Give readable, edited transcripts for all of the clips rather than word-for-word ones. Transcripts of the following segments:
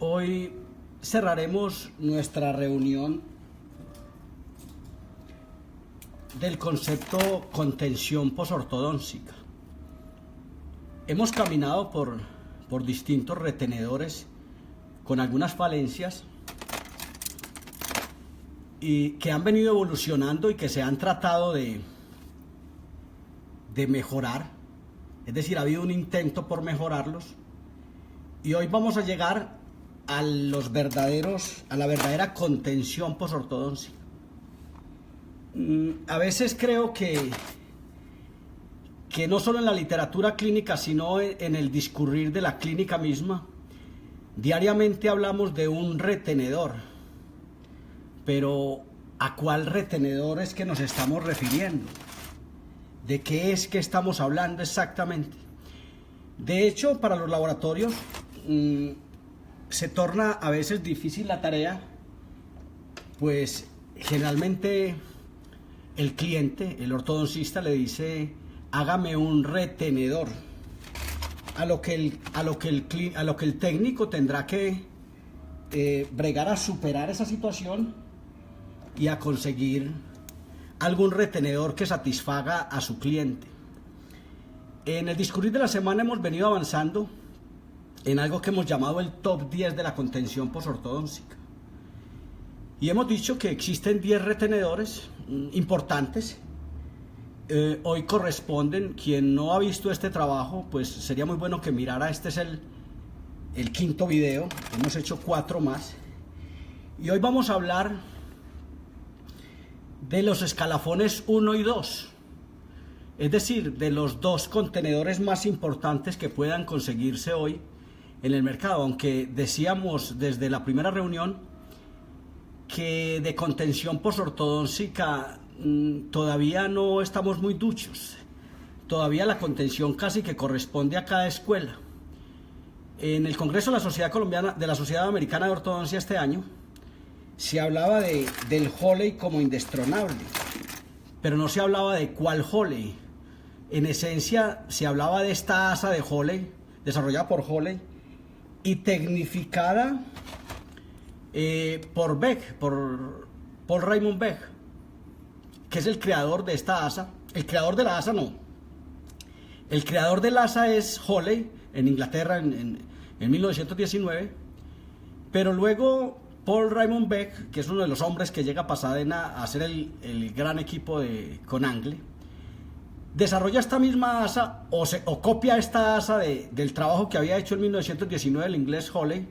Hoy cerraremos nuestra reunión del concepto contención posortodóncica. Hemos caminado por distintos retenedores con algunas falencias y que han venido evolucionando y que se han tratado de mejorar. Es decir, ha habido un intento por mejorarlos y hoy vamos a llegar a la verdadera contención posortodóncica. A veces creo que no solo en la literatura clínica, sino en el discurrir de la clínica misma, diariamente hablamos de un retenedor, pero ¿a cuál retenedor es que nos estamos refiriendo? ¿De qué es que estamos hablando exactamente? De hecho, para los laboratorios se torna a veces difícil la tarea, pues generalmente el cliente, el ortodoncista, le dice: hágame un retenedor, a lo que el técnico tendrá que bregar a superar esa situación y a conseguir algún retenedor que satisfaga a su cliente. En el discurrir de la semana hemos venido avanzando en algo que hemos llamado el top 10 de la contención posortodóncica. Y hemos dicho que existen 10 retenedores importantes. Hoy corresponden, quien no ha visto este trabajo, pues sería muy bueno que mirara. Este es el quinto video, hemos hecho 4 más. Y hoy vamos a hablar de los escalafones 1 y 2. Es decir, de los 2 contenedores más importantes que puedan conseguirse hoy en el mercado, aunque decíamos desde la primera reunión que de contención posortodóncica todavía no estamos muy duchos. Todavía la contención casi que corresponde a cada escuela. En el Congreso de la Sociedad Americana de Ortodoncia este año se hablaba del Holley como indestronable, pero no se hablaba de cuál Holley. En esencia se hablaba de esta asa de Holley, desarrollada por Holley y tecnificada por Beck, por Paul Raymond Beck, que es el creador de esta asa. El creador de la asa no. El creador del asa es Holley, en Inglaterra, en 1919. Pero luego Paul Raymond Beck, que es uno de los hombres que llega a Pasadena a hacer el gran equipo con Angle, desarrolla esta misma asa o copia esta asa del trabajo que había hecho en 1919 el inglés Holley,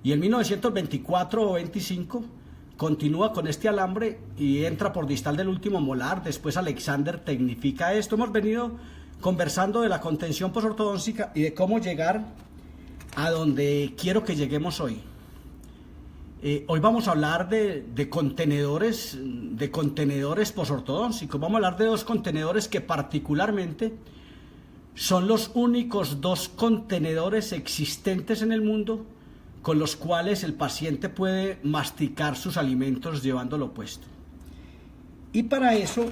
y en 1924 o 25 continúa con este alambre y entra por distal del último molar. Después Alexander tecnifica esto. Hemos venido conversando de la contención posortodóncica y de cómo llegar a donde quiero que lleguemos hoy. Hoy vamos a hablar de contenedores posortodóncicos. Vamos a hablar de 2 contenedores que particularmente son los únicos 2 contenedores existentes en el mundo con los cuales el paciente puede masticar sus alimentos llevándolo puesto. Y para eso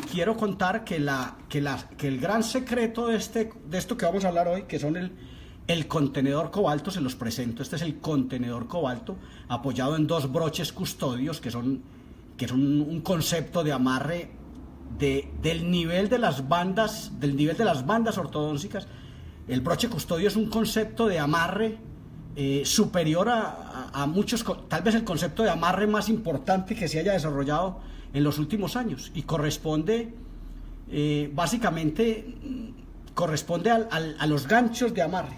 quiero contar que el gran secreto de esto que vamos a hablar hoy, que son el contenedor cobalto, se los presento. Este es el contenedor cobalto, apoyado en 2 broches custodios, que son un concepto de amarre del nivel de las bandas ortodóncicas. El broche custodio es un concepto de amarre superior a muchos, tal vez el concepto de amarre más importante que se haya desarrollado en los últimos años, y corresponde básicamente a los ganchos de amarre.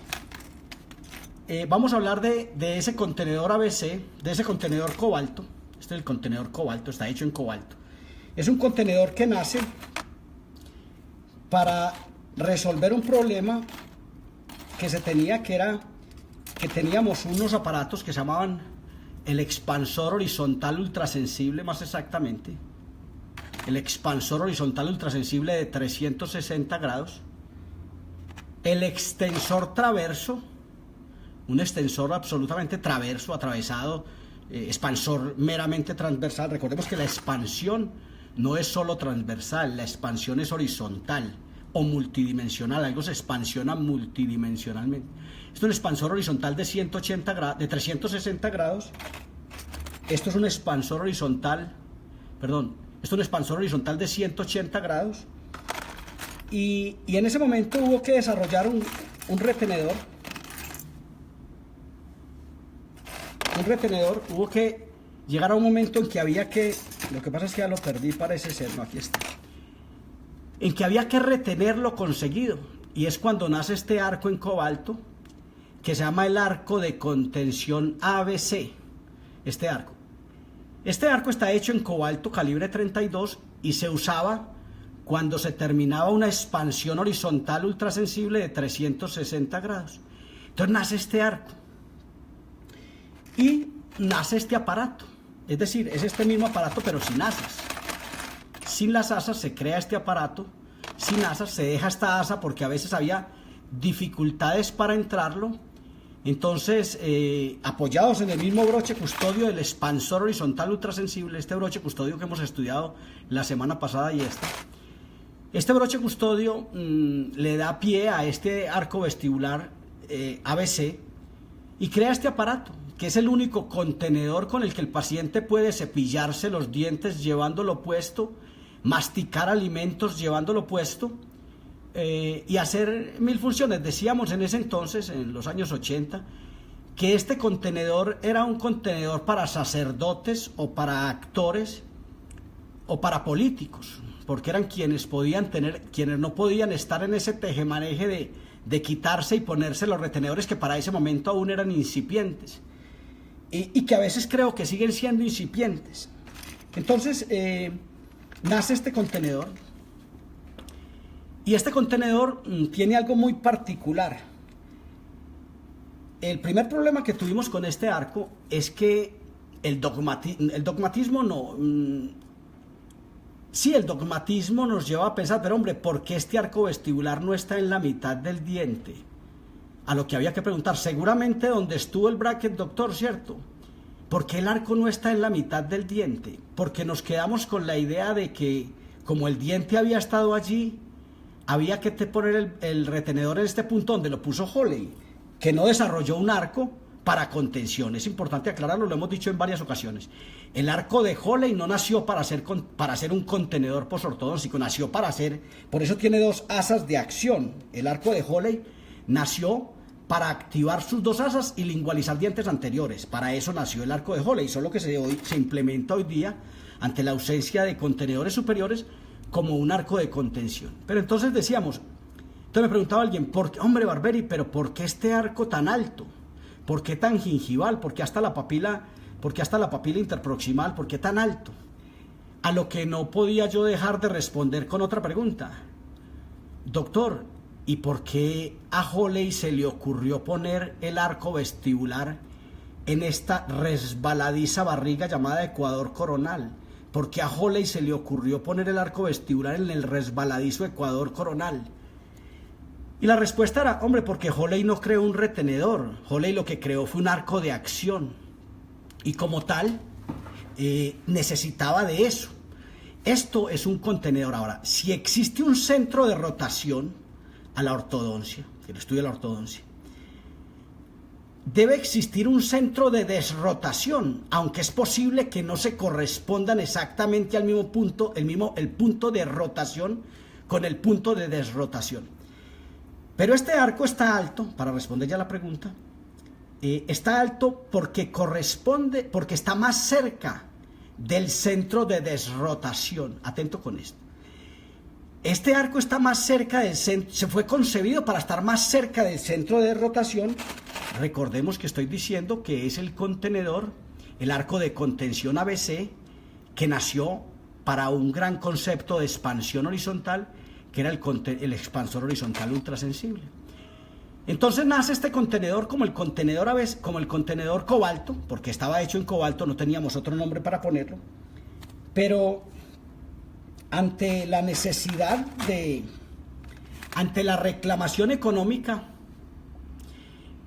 Vamos a hablar de ese contenedor ABC, de ese contenedor cobalto. Este es el contenedor cobalto, está hecho en cobalto. Es un contenedor que nace para resolver un problema que se tenía, que teníamos unos aparatos que se llamaban el expansor horizontal ultrasensible, más exactamente. El expansor horizontal ultrasensible de 360 grados. El extensor traverso, un extensor absolutamente traverso, atravesado, expansor meramente transversal. Recordemos que la expansión no es solo transversal, la expansión es horizontal. o multidimensional, algo se expansiona multidimensionalmente. Esto es un expansor horizontal de 180 grados, de 360 grados. Esto es un expansor horizontal, perdón, esto es un expansor horizontal de 180 grados. Y en ese momento hubo que desarrollar un retenedor. Hubo que llegar a un momento en que había que, lo que pasa es que ya lo perdí, parece ser, no, aquí está, en que había que retener lo conseguido, y es cuando nace este arco en cobalto, que se llama el arco de contención ABC, este arco está hecho en cobalto calibre 32 y se usaba cuando se terminaba una expansión horizontal ultrasensible de 360 grados. Entonces nace este arco. Y nace este aparato, es decir, es este mismo aparato pero sin asas. Sin las asas se crea este aparato, sin asas se deja esta asa porque a veces había dificultades para entrarlo. Entonces, apoyados en el mismo broche custodio del expansor horizontal ultrasensible, este broche custodio que hemos estudiado la semana pasada y este broche custodio le da pie a este arco vestibular ABC y crea este aparato, que es el único contenedor con el que el paciente puede cepillarse los dientes llevándolo puesto, masticar alimentos llevándolo puesto y hacer mil funciones. Decíamos en ese entonces, en los años 80, que este contenedor era un contenedor para sacerdotes o para actores o para políticos, porque eran quienes no podían estar en ese tejemaneje de quitarse y ponerse los retenedores que para ese momento aún eran incipientes. Y que a veces creo que siguen siendo incipientes. Entonces nace este contenedor, y este contenedor tiene algo muy particular. El primer problema que tuvimos con este arco es que el dogmatismo nos lleva a pensar, pero hombre, ¿por qué este arco vestibular no está en la mitad del diente? A lo que había que preguntar, seguramente donde estuvo el bracket, doctor, ¿cierto? ¿Por qué el arco no está en la mitad del diente? Porque nos quedamos con la idea de que, como el diente había estado allí, había que poner el retenedor en este punto donde lo puso Holley, que no desarrolló un arco para contención. Es importante aclararlo, lo hemos dicho en varias ocasiones. El arco de Holley no nació para ser un contenedor posortodóntico, nació para ser, por eso tiene dos asas de acción. El arco de Holley nació para activar sus dos asas y lingualizar dientes anteriores. Para eso nació el arco de Holley, solo que se implementa hoy día, ante la ausencia de contenedores superiores, como un arco de contención. Pero entonces decíamos, entonces me preguntaba alguien, hombre Barberi, pero ¿por qué este arco tan alto? ¿Por qué tan gingival? ¿Por qué hasta la papila interproximal? ¿Por qué tan alto? A lo que no podía yo dejar de responder con otra pregunta. Doctor, ¿y por qué a Holley se le ocurrió poner el arco vestibular en esta resbaladiza barriga llamada ecuador coronal? ¿Por qué a Holley se le ocurrió poner el arco vestibular en el resbaladizo ecuador coronal? Y la respuesta era, hombre, porque Holley no creó un retenedor. Holley lo que creó fue un arco de acción. Y como tal, necesitaba de eso. Esto es un contenedor. Ahora, si existe un centro de rotación a la ortodoncia, el estudio de la ortodoncia, debe existir un centro de desrotación, aunque es posible que no se correspondan exactamente al mismo punto, el punto de rotación con el punto de desrotación. Pero este arco está alto, para responder ya la pregunta, está alto porque está más cerca del centro de desrotación. Atento con esto. Este arco está más cerca del centro, se fue concebido para estar más cerca del centro de rotación. Recordemos que estoy diciendo que es el contenedor, el arco de contención ABC, que nació para un gran concepto de expansión horizontal, que era el expansor horizontal ultrasensible. Entonces nace este contenedor como el contenedor ABC, como el contenedor cobalto, porque estaba hecho en cobalto, no teníamos otro nombre para ponerlo, pero ante la necesidad ante la reclamación económica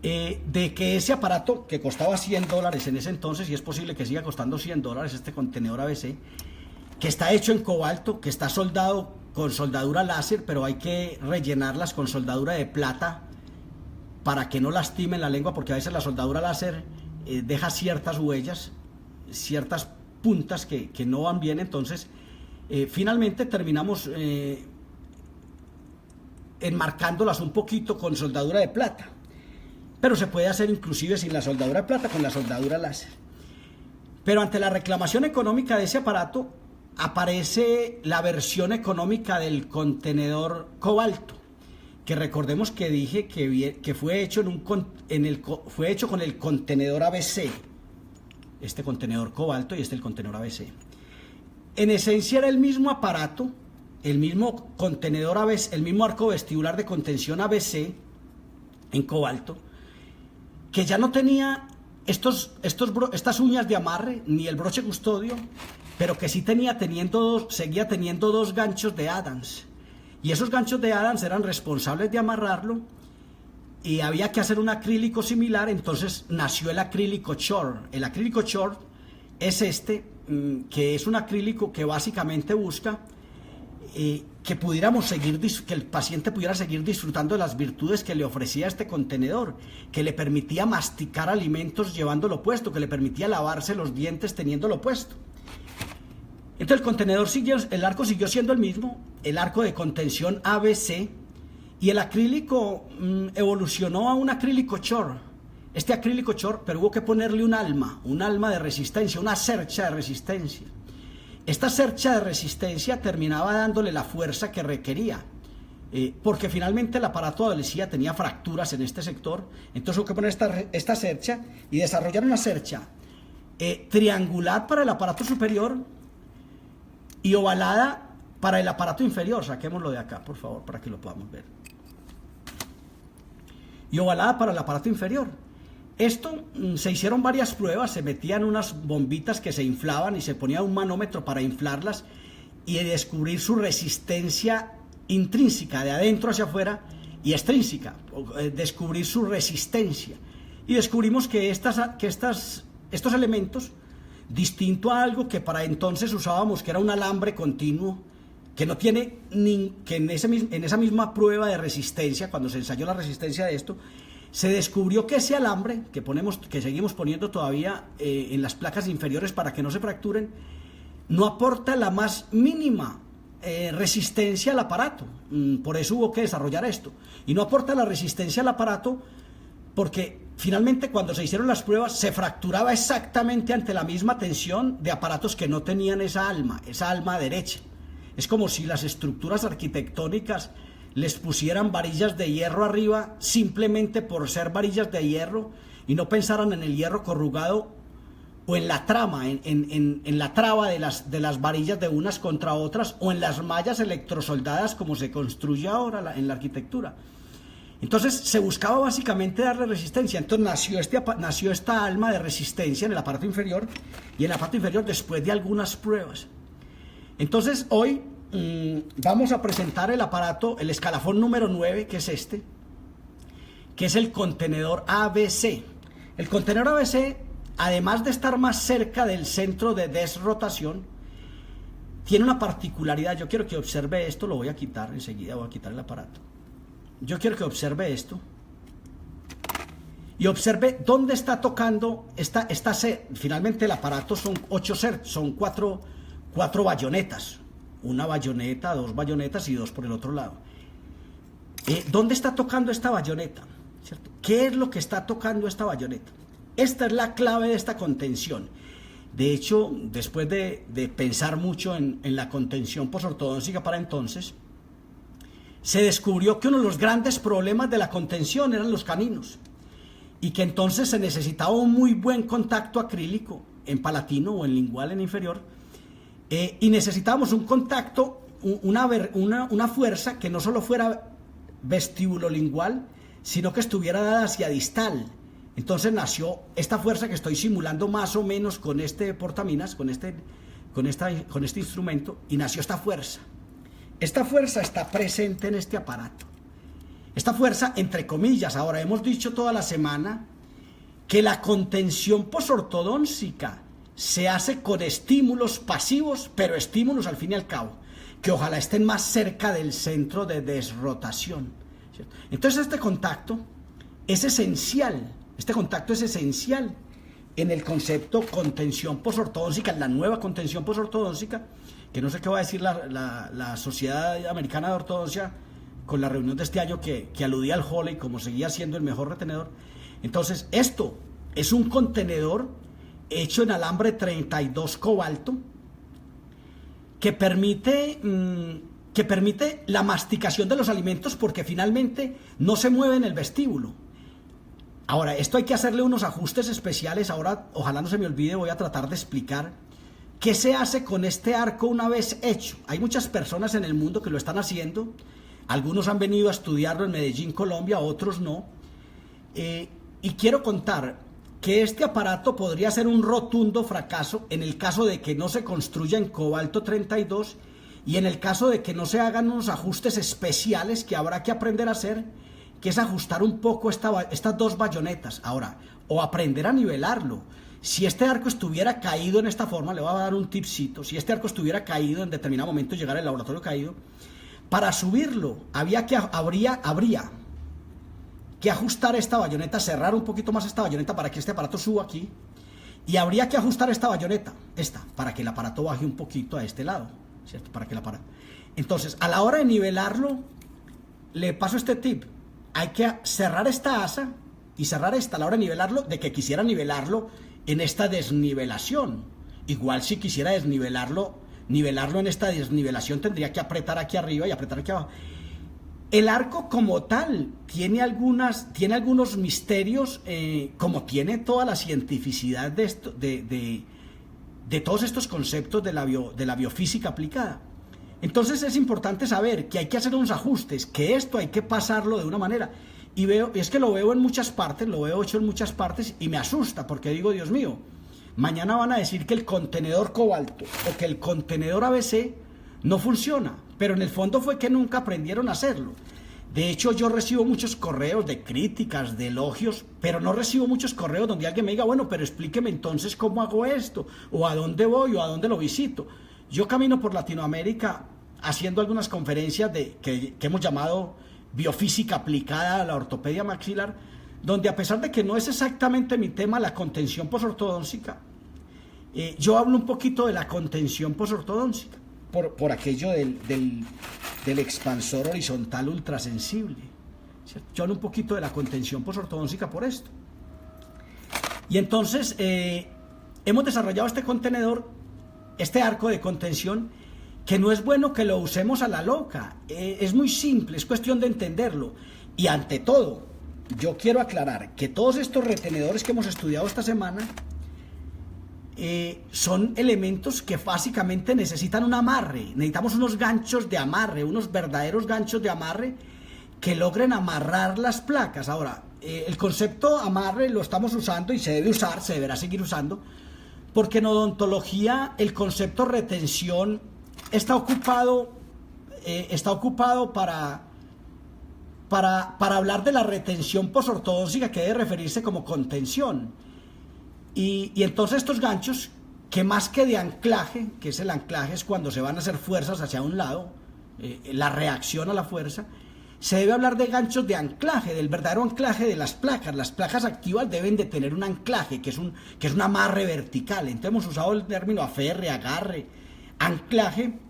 de que ese aparato, que costaba $100 en ese entonces, y es posible que siga costando $100, este contenedor ABC, que está hecho en cobalto, que está soldado con soldadura láser, pero hay que rellenarlas con soldadura de plata para que no lastimen la lengua, porque a veces la soldadura láser deja ciertas huellas, ciertas puntas que no van bien. Entonces finalmente terminamos enmarcándolas un poquito con soldadura de plata, pero se puede hacer inclusive sin la soldadura de plata, con la soldadura láser. Pero ante la reclamación económica de ese aparato aparece la versión económica del contenedor cobalto, que recordemos que dije que fue hecho fue hecho con el contenedor ABC, este contenedor cobalto y el contenedor ABC. En esencia era el mismo aparato, el mismo contenedor ABC, el mismo arco vestibular de contención ABC en cobalto, que ya no tenía estas uñas de amarre ni el broche custodio, pero que sí seguía teniendo dos ganchos de Adams, y esos ganchos de Adams eran responsables de amarrarlo, y había que hacer un acrílico similar. Entonces nació el acrílico short. El acrílico short es que es un acrílico que básicamente busca que el paciente pudiera seguir disfrutando de las virtudes que le ofrecía este contenedor, que le permitía masticar alimentos llevándolo puesto, que le permitía lavarse los dientes teniéndolo puesto. Entonces el arco siguió siendo el mismo, el arco de contención ABC, y el acrílico evolucionó a un acrílico short. Este acrílico short, pero hubo que ponerle un alma de resistencia, una cercha de resistencia. Esta cercha de resistencia terminaba dándole la fuerza que requería, porque finalmente el aparato adolecía, tenía fracturas en este sector. Entonces hubo que poner esta cercha y desarrollar una cercha triangular para el aparato superior y ovalada para el aparato inferior. Saquémoslo de acá, por favor, para que lo podamos ver. Y ovalada para el aparato inferior. Esto se hicieron varias pruebas, se metían unas bombitas que se inflaban y se ponía un manómetro para inflarlas y descubrir su resistencia intrínseca, de adentro hacia afuera, y extrínseca, descubrir su resistencia. Y descubrimos que estos elementos, distinto a algo que para entonces usábamos, que era un alambre continuo, que no tiene que en esa misma prueba de resistencia, cuando se ensayó la resistencia de esto, se descubrió que ese alambre que seguimos poniendo todavía en las placas inferiores para que no se fracturen, no aporta la más mínima resistencia al aparato. Por eso hubo que desarrollar esto. Y no aporta la resistencia al aparato porque finalmente cuando se hicieron las pruebas se fracturaba exactamente ante la misma tensión de aparatos que no tenían esa alma derecha. Es como si las estructuras arquitectónicas les pusieran varillas de hierro arriba simplemente por ser varillas de hierro y no pensaran en el hierro corrugado o en la trama, en la traba de las varillas de unas contra otras, o en las mallas electrosoldadas como se construye ahora en la arquitectura. Entonces se buscaba básicamente darle resistencia. Entonces nació esta alma de resistencia en el aparato inferior, y en el aparato inferior después de algunas pruebas. Entonces hoy vamos a presentar el aparato, el escalafón número 9, que es que es el contenedor ABC. El contenedor ABC, además de estar más cerca del centro de desrotación, tiene una particularidad. Yo quiero que observe esto, lo voy a quitar enseguida, voy a quitar el aparato. Yo quiero que observe esto y observe dónde está tocando finalmente el aparato. Son cuatro bayonetas, una bayoneta, dos bayonetas y dos por el otro lado. ¿Dónde está tocando esta bayoneta? ¿Cierto? ¿Qué es lo que está tocando esta bayoneta? Esta es la clave de esta contención. De hecho, después de pensar mucho en la contención posortodóntica para entonces, se descubrió que uno de los grandes problemas de la contención eran los caninos, y que entonces se necesitaba un muy buen contacto acrílico en palatino o en lingual en inferior, y necesitábamos un contacto, una fuerza que no solo fuera vestibulolingual, sino que estuviera dada hacia distal. Entonces nació esta fuerza que estoy simulando más o menos con este portaminas, con este instrumento, y nació esta fuerza. Esta fuerza está presente en este aparato. Esta fuerza, entre comillas, ahora hemos dicho toda la semana que la contención posortodóntica se hace con estímulos pasivos, pero estímulos al fin y al cabo. que ojalá estén más cerca del centro de desrotación, ¿cierto? Entonces este contacto es esencial, en el concepto contención posortodóncica, en la nueva contención posortodóncica, que no sé qué va a decir la Sociedad Americana de Ortodoncia con la reunión de este año que aludía al Holley como seguía siendo el mejor retenedor. Entonces esto es un contenedor hecho en alambre 32 cobalto que permite la masticación de los alimentos porque finalmente no se mueve en el vestíbulo. Ahora, esto hay que hacerle unos ajustes especiales. Ahora, ojalá no se me olvide, voy a tratar de explicar qué se hace con este arco una vez hecho. Hay muchas personas en el mundo que lo están haciendo. Algunos han venido a estudiarlo en Medellín, Colombia, otros no. Y quiero contar que este aparato podría ser un rotundo fracaso en el caso de que no se construya en cobalto 32 y en el caso de que no se hagan unos ajustes especiales que habrá que aprender a hacer, que es ajustar un poco estas dos bayonetas. Ahora, o aprender a nivelarlo. Si este arco estuviera caído en esta forma, le voy a dar un tipcito, si este arco estuviera caído en determinado momento, llegar al laboratorio caído, para subirlo habría que ajustar esta bayoneta, cerrar un poquito más esta bayoneta para que este aparato suba aquí, y habría que ajustar esta bayoneta, para que el aparato baje un poquito a este lado, ¿cierto? Entonces, a la hora de nivelarlo, le paso este tip. Hay que cerrar esta asa y cerrar esta a la hora de nivelarlo, de que quisiera nivelarlo en esta desnivelación. Igual si quisiera nivelarlo en esta desnivelación, tendría que apretar aquí arriba y apretar aquí abajo. El arco como tal tiene algunos misterios, como tiene toda la cientificidad de todos estos conceptos de la biofísica aplicada. Entonces es importante saber que hay que hacer unos ajustes, que esto hay que pasarlo de una manera. Y es que lo veo en muchas partes, lo veo hecho en muchas partes y me asusta porque digo, Dios mío, mañana van a decir que el contenedor cobalto o que el contenedor ABC no funciona, pero en el fondo fue que nunca aprendieron a hacerlo. De hecho, yo recibo muchos correos de críticas, de elogios, pero no recibo muchos correos donde alguien me diga, bueno, pero explíqueme entonces cómo hago esto, o a dónde voy, o a dónde lo visito. Yo camino por Latinoamérica haciendo algunas conferencias que hemos llamado biofísica aplicada a la ortopedia maxilar, donde a pesar de que no es exactamente mi tema la contención posortodóncica, yo hablo un poquito de la contención posortodóncica, por aquello del expansor horizontal ultrasensible, ¿cierto? Yo hablo un poquito de la contención posortodóncica por esto. Y entonces hemos desarrollado este contenedor, este arco de contención, que no es bueno que lo usemos a la loca. Es muy simple, es cuestión de entenderlo. Y ante todo, yo quiero aclarar que todos estos retenedores que hemos estudiado esta semana son elementos que básicamente necesitan un amarre. Necesitamos unos ganchos de amarre, unos verdaderos ganchos de amarre que logren amarrar las placas. Ahora, el concepto amarre lo estamos usando y se debe usar, se deberá seguir usando, porque en odontología el concepto retención está ocupado para hablar de la retención posortodóncica, que debe referirse como contención. Y entonces estos ganchos, que más que de anclaje, que es el anclaje, es cuando se van a hacer fuerzas hacia un lado, la reacción a la fuerza, se debe hablar de ganchos de anclaje, del verdadero anclaje de las placas. Las placas activas deben de tener un anclaje, que es un amarre vertical. Entonces hemos usado el término aferre, agarre, anclaje,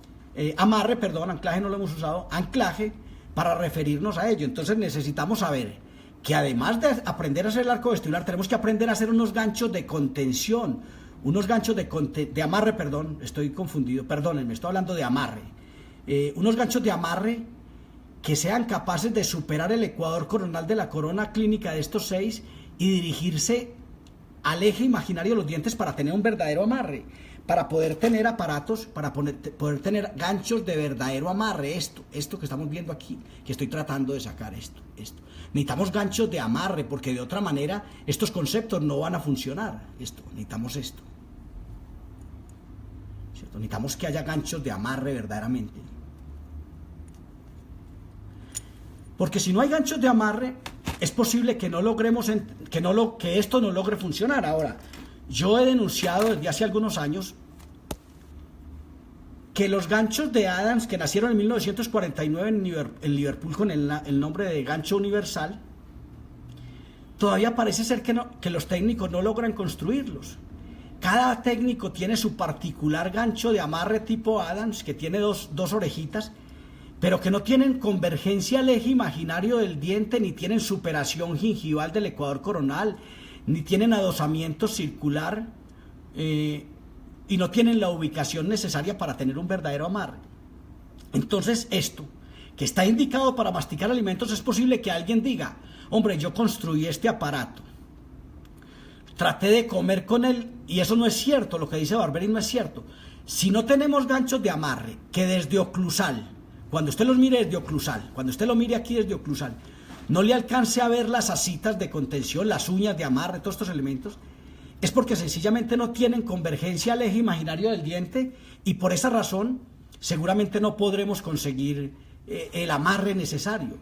anclaje no lo hemos usado, anclaje, para referirnos a ello. Entonces necesitamos saber que además de aprender a hacer el arco vestibular, tenemos que aprender a hacer unos ganchos de contención, unos ganchos de amarre, estoy confundido, perdónenme, estoy hablando de amarre. Unos ganchos de amarre que sean capaces de superar el ecuador coronal de la corona clínica de estos 6 y dirigirse al eje imaginario de los dientes para tener un verdadero amarre, para poder tener aparatos, para poder tener ganchos de verdadero amarre. Esto que estamos viendo aquí, que estoy tratando de sacar, esto. Necesitamos ganchos de amarre, porque de otra manera estos conceptos no van a funcionar. Necesitamos esto, ¿cierto? Necesitamos que haya ganchos de amarre verdaderamente. Porque si no hay ganchos de amarre, es posible que no logremos, que esto no logre funcionar. Ahora, yo he denunciado desde hace algunos años que los ganchos de Adams, que nacieron en 1949 en Liverpool con el nombre de gancho universal, todavía parece ser que los técnicos no logran construirlos. Cada técnico tiene su particular gancho de amarre tipo Adams, que tiene dos orejitas, pero que no tienen convergencia al eje imaginario del diente, ni tienen superación gingival del ecuador coronal, ni tienen adosamiento circular, y no tienen la ubicación necesaria para tener un verdadero amarre. Entonces esto, que está indicado para masticar alimentos, es posible que alguien diga, hombre, yo construí este aparato, traté de comer con él, y eso no es cierto, lo que dice Barberis no es cierto. Si no tenemos ganchos de amarre, que desde oclusal, cuando usted los mire desde oclusal, cuando usted lo mire aquí desde oclusal, no le alcance a ver las asitas de contención, las uñas de amarre, todos estos elementos, es porque sencillamente no tienen convergencia al eje imaginario del diente, y por esa razón seguramente no podremos conseguir el amarre necesario.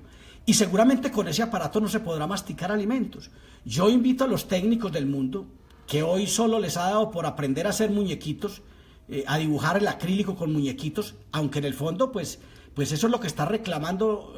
Y seguramente con ese aparato no se podrá masticar alimentos. Yo invito a los técnicos del mundo, que hoy solo les ha dado por aprender a hacer muñequitos, a dibujar el acrílico con muñequitos, aunque en el fondo pues eso es lo que está reclamando,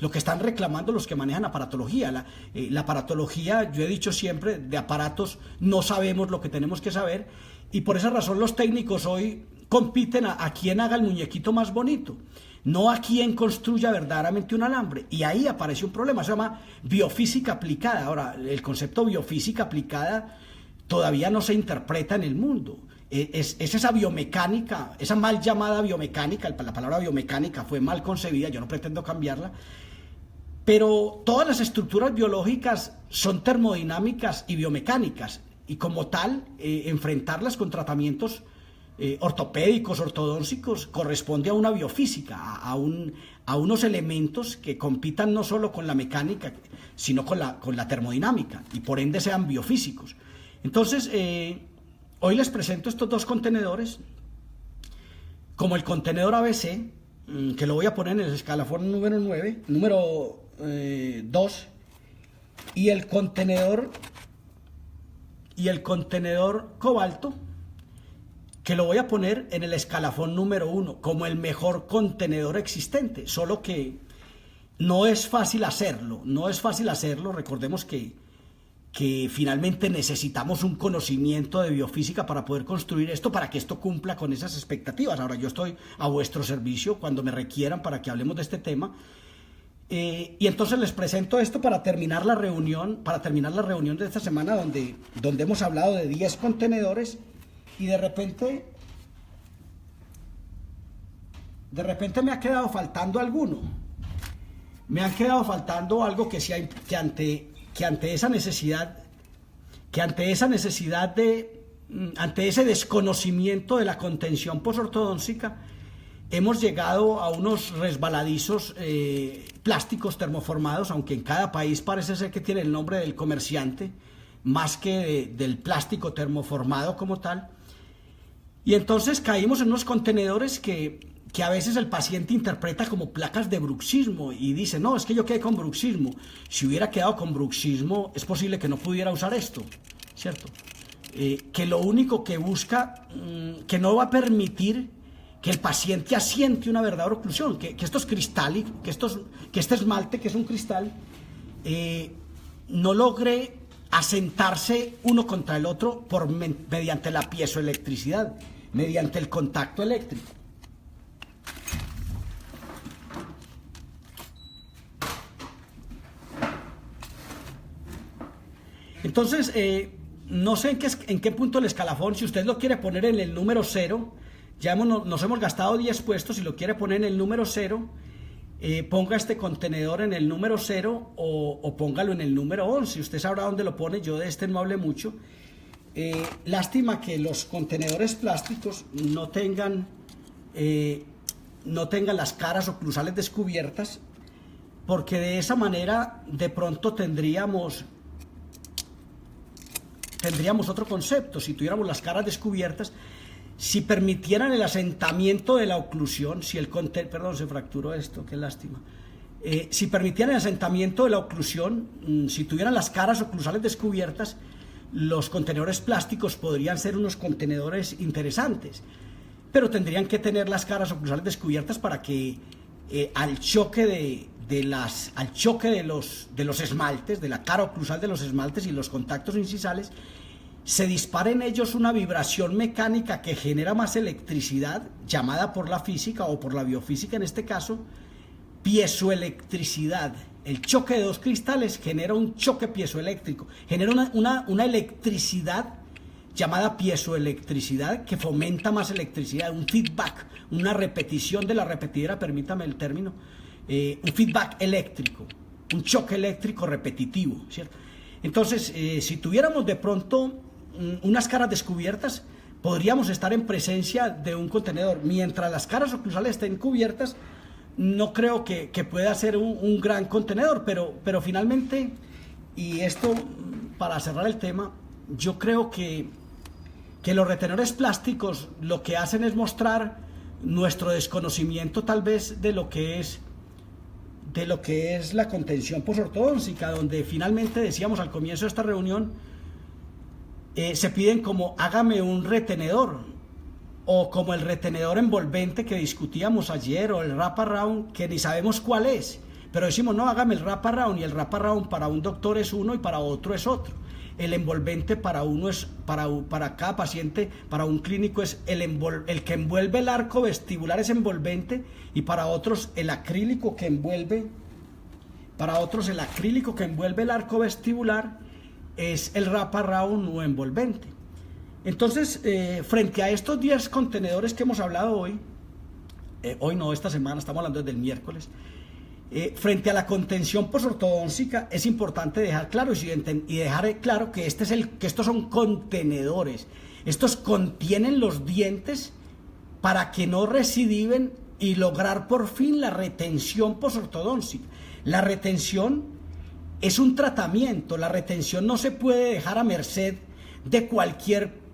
lo que están reclamando los que manejan aparatología. La aparatología, yo he dicho siempre, de aparatos no sabemos lo que tenemos que saber, y por esa razón los técnicos hoy compiten a quien haga el muñequito más bonito, no a quien construya verdaderamente un alambre. Y ahí aparece un problema, se llama biofísica aplicada. Ahora, el concepto biofísica aplicada todavía no se interpreta en el mundo. Es esa biomecánica, esa mal llamada biomecánica, la palabra biomecánica fue mal concebida, yo no pretendo cambiarla, pero todas las estructuras biológicas son termodinámicas y biomecánicas, y como tal, enfrentarlas con tratamientos ortopédicos, ortodóncicos, corresponde a una biofísica, a unos elementos que compitan no solo con la mecánica, sino con la termodinámica, y por ende sean biofísicos. Entonces, hoy les presento estos dos contenedores, como el contenedor ABC, que lo voy a poner en el escalafón número 2, y el contenedor cobalto, que lo voy a poner en el escalafón número 1, como el mejor contenedor existente, solo que no es fácil hacerlo, recordemos que finalmente necesitamos un conocimiento de biofísica para poder construir esto, para que esto cumpla con esas expectativas. Ahora, yo estoy a vuestro servicio cuando me requieran para que hablemos de este tema, y entonces les presento esto para terminar la reunión de esta semana, donde hemos hablado de 10 contenedores, y de repente me ha quedado faltando alguno. Me han quedado faltando algo que ante ese desconocimiento de la contención posortodóntica, hemos llegado a unos resbaladizos plásticos termoformados, aunque en cada país parece ser que tiene el nombre del comerciante más que del plástico termoformado como tal. Y entonces caímos en unos contenedores que a veces el paciente interpreta como placas de bruxismo y dice, no, es que yo quedé con bruxismo. Si hubiera quedado con bruxismo, es posible que no pudiera usar esto, ¿cierto? Que lo único que busca, que no va a permitir que el paciente asiente una verdadera oclusión, que estos cristales, que este esmalte, que es un cristal, no logre asentarse uno contra el otro mediante la piezoelectricidad, mediante el contacto eléctrico. Entonces, no sé en qué punto el escalafón, si usted lo quiere poner en el número 0, ya nos hemos gastado 10 puestos, si lo quiere poner en el número 0, ponga este contenedor en el número 0 o póngalo en el número 11, usted sabrá dónde lo pone, yo de este no hablé mucho. Lástima que los contenedores plásticos no tengan las caras oclusales descubiertas, porque de esa manera de pronto tendríamos otro concepto. Si tuviéramos las caras descubiertas, si permitieran el asentamiento de la oclusión, perdón, se fracturó esto, qué lástima. Si permitieran el asentamiento de la oclusión, si tuvieran las caras oclusales descubiertas, los contenedores plásticos podrían ser unos contenedores interesantes. pero tendrían que tener las caras oclusales descubiertas para que al choque de los esmaltes, de la cara oclusal de los esmaltes y los contactos incisales, se dispara en ellos una vibración mecánica que genera más electricidad, llamada por la física o por la biofísica en este caso, piezoelectricidad. El choque de dos cristales genera un choque piezoeléctrico, genera una electricidad llamada piezoelectricidad que fomenta más electricidad, un feedback, una repetición de la repetidera, permítame el término, un feedback eléctrico, un choque eléctrico repetitivo, ¿cierto? Entonces, si tuviéramos de pronto unas caras descubiertas, podríamos estar en presencia de un contenedor. Mientras las caras oclusales estén cubiertas, no creo que pueda ser un gran contenedor, pero finalmente, y esto para cerrar el tema, yo creo que los retenedores plásticos lo que hacen es mostrar nuestro desconocimiento tal vez de lo que es la contención posortodóntica, donde finalmente decíamos al comienzo de esta reunión, se piden como hágame un retenedor, o como el retenedor envolvente que discutíamos ayer, o el wraparound que ni sabemos cuál es, pero decimos no, hágame el wraparound, y el wraparound para un doctor es uno y para otro es otro. El envolvente para uno es, para cada paciente, para un clínico es el que envuelve el arco vestibular es envolvente, y para otros el acrílico que envuelve, el arco vestibular es el wraparound o envolvente. Entonces, frente a estos 10 contenedores que hemos hablado esta semana, estamos hablando desde el miércoles, frente a la contención posortodóntica es importante dejar claro y dejar claro que estos son contenedores. Estos contienen los dientes para que no recidiven y lograr por fin la retención posortodóntica. La retención es un tratamiento, la retención no se puede dejar a merced de cualquier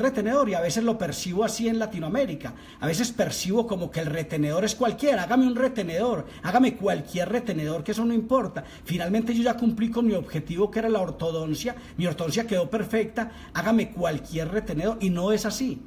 retenedor, y a veces lo percibo así en Latinoamérica. A veces percibo como que el retenedor es cualquiera, hágame un retenedor, hágame cualquier retenedor, que eso no importa. Finalmente yo ya cumplí con mi objetivo, que era la ortodoncia, mi ortodoncia quedó perfecta, hágame cualquier retenedor, y no es así.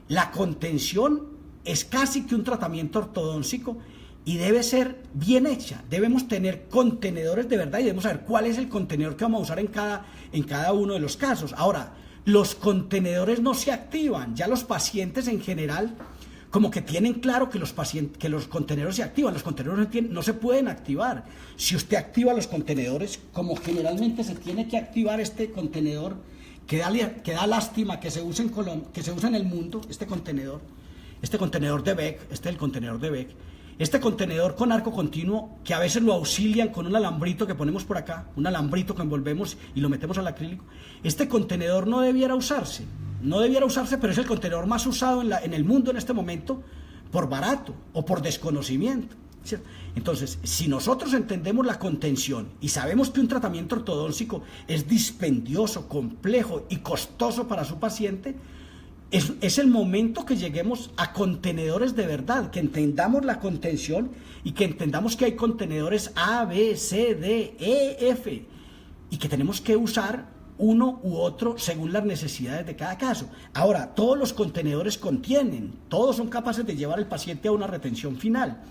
La contención es casi que un tratamiento ortodóntico y debe ser bien hecha. Debemos tener contenedores de verdad y debemos saber cuál es el contenedor que vamos a usar en cada uno de los casos. Ahora, los contenedores no se activan. Ya los pacientes en general como que tienen claro que los contenedores se activan. Los contenedores no se pueden activar. Si usted activa los contenedores, como generalmente se tiene que activar este contenedor, que da lástima que se use en el mundo, este contenedor de Beck, el contenedor de Beck. Este contenedor con arco continuo, que a veces lo auxilian con un alambrito que ponemos por acá, un alambrito que envolvemos y lo metemos al acrílico. Este contenedor no debiera usarse, pero es el contenedor más usado en el mundo en este momento por barato o por desconocimiento, ¿cierto? Entonces, si nosotros entendemos la contención y sabemos que un tratamiento ortodóntico es dispendioso, complejo y costoso para su paciente, es el momento que lleguemos a contenedores de verdad, que entendamos la contención y que entendamos que hay contenedores A, B, C, D, E, F, y que tenemos que usar uno u otro según las necesidades de cada caso. Ahora, todos los contenedores todos son capaces de llevar al paciente a una retención final,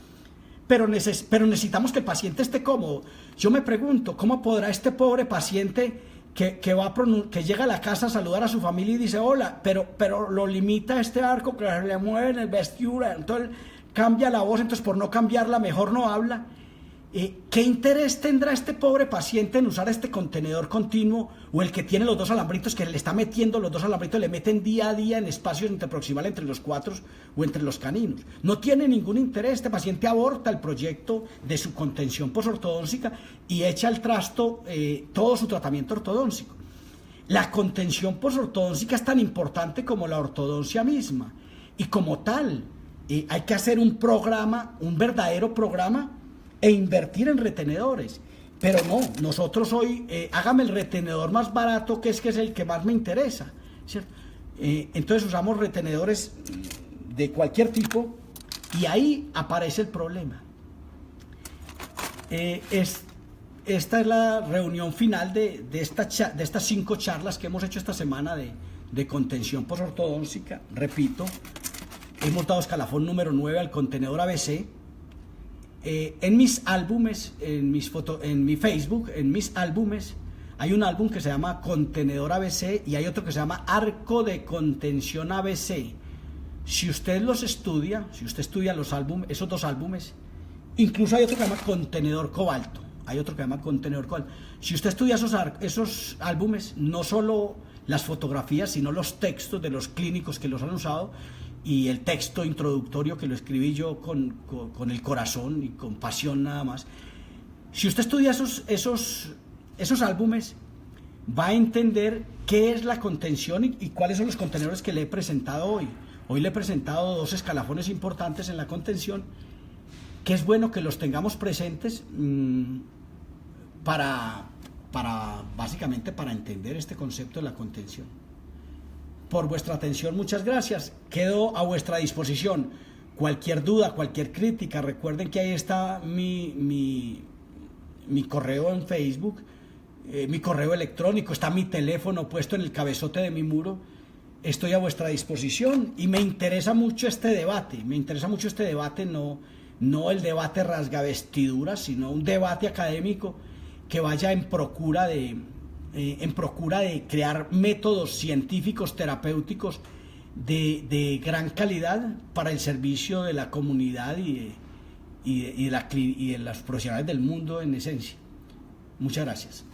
pero necesitamos que el paciente esté cómodo. Yo me pregunto, ¿cómo podrá este pobre paciente que llega a la casa a saludar a su familia y dice hola, pero lo limita este arco que se le mueve en el vestibular, entonces cambia la voz, entonces por no cambiarla mejor no habla? ¿Qué interés tendrá este pobre paciente en usar este contenedor continuo, o el que tiene los dos alambritos, que le está metiendo los dos alambritos, le meten día a día en espacios interproximales entre los cuatros o entre los caninos? No tiene ningún interés. Este paciente aborta el proyecto de su contención posortodóntica y echa al trasto todo su tratamiento ortodóntico. La contención posortodóntica es tan importante como la ortodoncia misma, y como tal hay que hacer un verdadero programa e invertir en retenedores. Pero no, nosotros hoy, hágame el retenedor más barato, que es el que más me interesa, ¿cierto? Entonces usamos retenedores de cualquier tipo, y ahí aparece el problema. Esta es la reunión final de estas 5 charlas que hemos hecho esta semana de contención posortodóntica. Repito, hemos dado escalafón número 9 al contenedor ABC. En mis álbumes, en mi Facebook, en mis álbumes, hay un álbum que se llama Contenedor ABC y hay otro que se llama Arco de Contención ABC. Si usted los estudia, si usted estudia los álbumes, esos dos álbumes, incluso hay otro que se llama Contenedor Cobalto. Hay otro que se llama Contenedor Cobalto. Si usted estudia esos álbumes, no solo las fotografías, sino los textos de los clínicos que los han usado y el texto introductorio que lo escribí yo con el corazón y con pasión nada más. Si usted estudia esos álbumes, va a entender qué es la contención y cuáles son los contenedores que le he presentado hoy. Hoy le he presentado dos escalafones importantes en la contención, que es bueno que los tengamos presentes básicamente para entender este concepto de la contención. Por vuestra atención, muchas gracias. Quedo a vuestra disposición. Cualquier duda, cualquier crítica, recuerden que ahí está mi correo en Facebook, mi correo electrónico, está mi teléfono puesto en el cabezote de mi muro. Estoy a vuestra disposición y me interesa mucho este debate. No el debate rasgavestiduras, sino un debate académico que vaya en procura de crear métodos científicos terapéuticos de gran calidad para el servicio de la comunidad y de los profesionales del mundo en esencia. Muchas gracias.